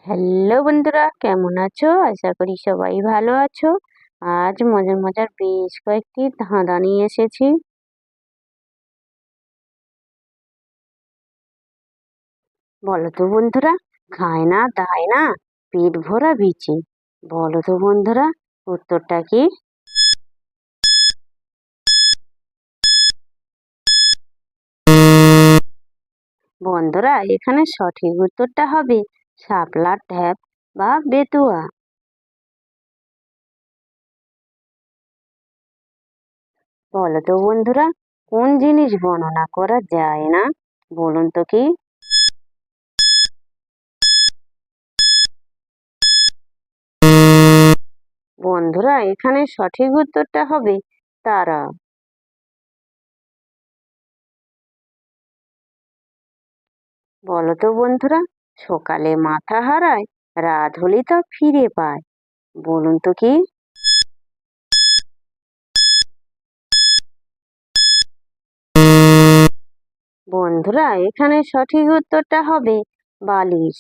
Hello বন্ধুরা, কেমন আছো? আশা করি সবাই ভালো আছো। আজ মজার মজার বেশ কয়েকটি ধাঁধা নিয়ে এসেছি। বলো তো বন্ধুরা, খায় না দায় না, পেট ভরা বিচি। বলো তো বন্ধুরা, উত্তরটা কি? বন্ধুরা, এখানে সঠিক উত্তরটা হবে শাপলার ঢ্যাপ বা বেতুয়া। বলো তো বন্ধুরা, কোন জিনিস গণনা করা যায় না? বলুন তো কি? বন্ধুরা, এখানে সঠিক উত্তরটা হবে তারা। বলো তো বন্ধুরা, সকালে মাথা হারায়, রাত হলে তা ফিরে পায়। বলুন তো কি? বন্ধুরা, এখানে সঠিক উত্তরটা হবে বালিশ।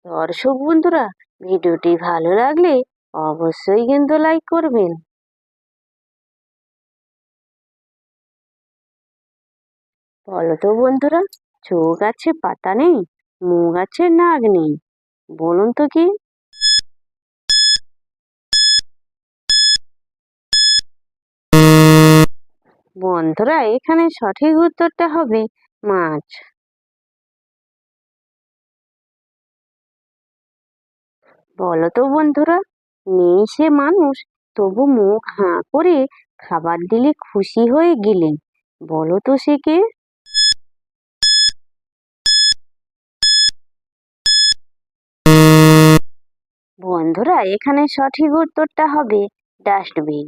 দর্শক বন্ধুরা, ভিডিওটি ভালো লাগলে অবশ্যই কিন্তু লাইক করবেন। বলো তো বন্ধুরা, চোখ আছে পাতা নেই, মুখ আছে নাক নেই। বলুন তো কি? বন্ধুরা, এখানে সঠিক উত্তরটা হবে মাছ। বলো তো বন্ধুরা, নেই সে মানুষ, তবু মুখ হাঁ করে খাবার দিলে খুশি হয়ে গেলেন। বলো তো সে কে? বন্ধুরা, এখানে সঠিক উত্তরটা হবে ডাস্টবিন।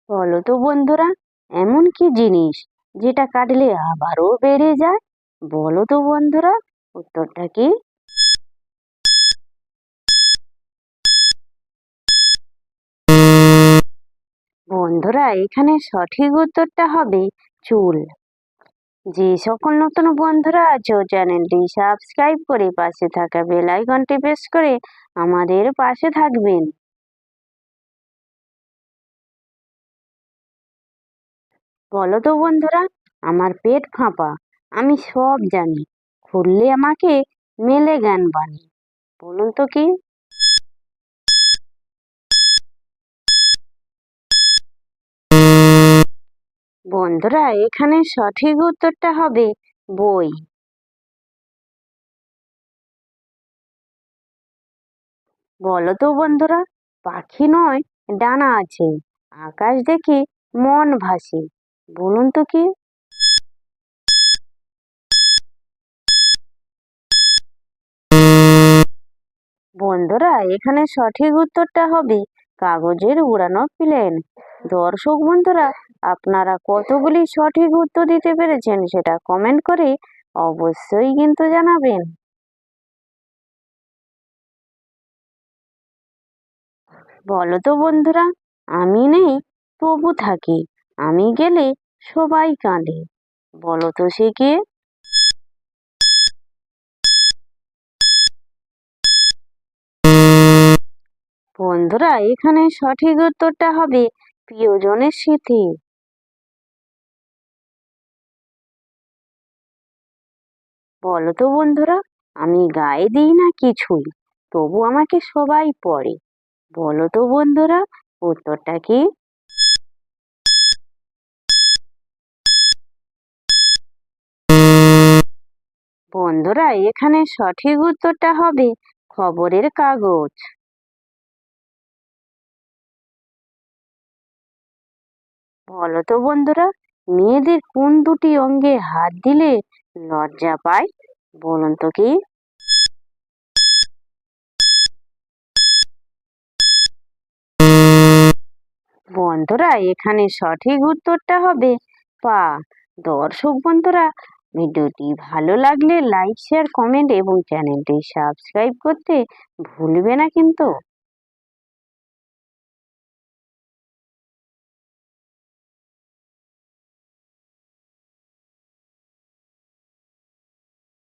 বলো তো বন্ধুরা, এমন কি জিনিস যেটা কাটলে আবারও বেড়ে যায়? বলো তো বন্ধুরা, উত্তরটা কি? বন্ধুরা, এখানে সঠিক উত্তরটা হবে চুল। যে সকল নতুন বন্ধুরা আছো, চ্যানেলটি সাবস্ক্রাইব করে পাশে থাকা বেল আইকনটি প্রেস করে আমাদের পাশে থাকবেন। বলো তো বন্ধুরা, আমার পেট ফাঁপা, আমি সব জানি, খুললে আমাকে মেলে জ্ঞান বাণী। বলুন তো কি? বন্ধুরা, এখানে সঠিক উত্তরটা হবে বই। বলো তো বন্ধুরা, পাখি নয়, ডানা আছে, আকাশ দেখে মন ভাসে। বলুন তো কি? বন্ধুরা, এখানে সঠিক উত্তরটা হবে কাগজের উড়ানো প্লেন। দর্শক বন্ধুরা, আপনারা কতগুলি সঠিক উত্তর দিতে পেরেছেন সেটা কমেন্ট করে অবশ্যই কিন্তু জানাবেন। বলো তো বন্ধুরা, আমি নেই তবু থাকি, আমি গেলে সবাই কাঁদে। বলো তো সে কে? বন্ধুরা, এখানে সঠিক উত্তরটা হবে প্রিয়জনের স্মৃতি। বলো তো বন্ধুরা, আমি গায়ে দিই না কিছুই, তবু আমাকে সবাই পড়ে। বলো তো বন্ধুরা, উত্তরটা কি? বন্ধুরা, এখানে সঠিক উত্তরটা হবে খবরের কাগজ। বলো তো বন্ধুরা, মেয়েদের কোন দুটি অঙ্গে হাত দিলে লজ্জা পায়? বলুন তো কি? বন্ধুরা, এখানে সঠিক উত্তরটা হবে পা। দর্শক বন্ধুরা, ভিডিওটি ভালো লাগলে লাইক শেয়ার কমেন্ট এবং চ্যানেলটি সাবস্ক্রাইব করতে ভুলবে না কিন্তু।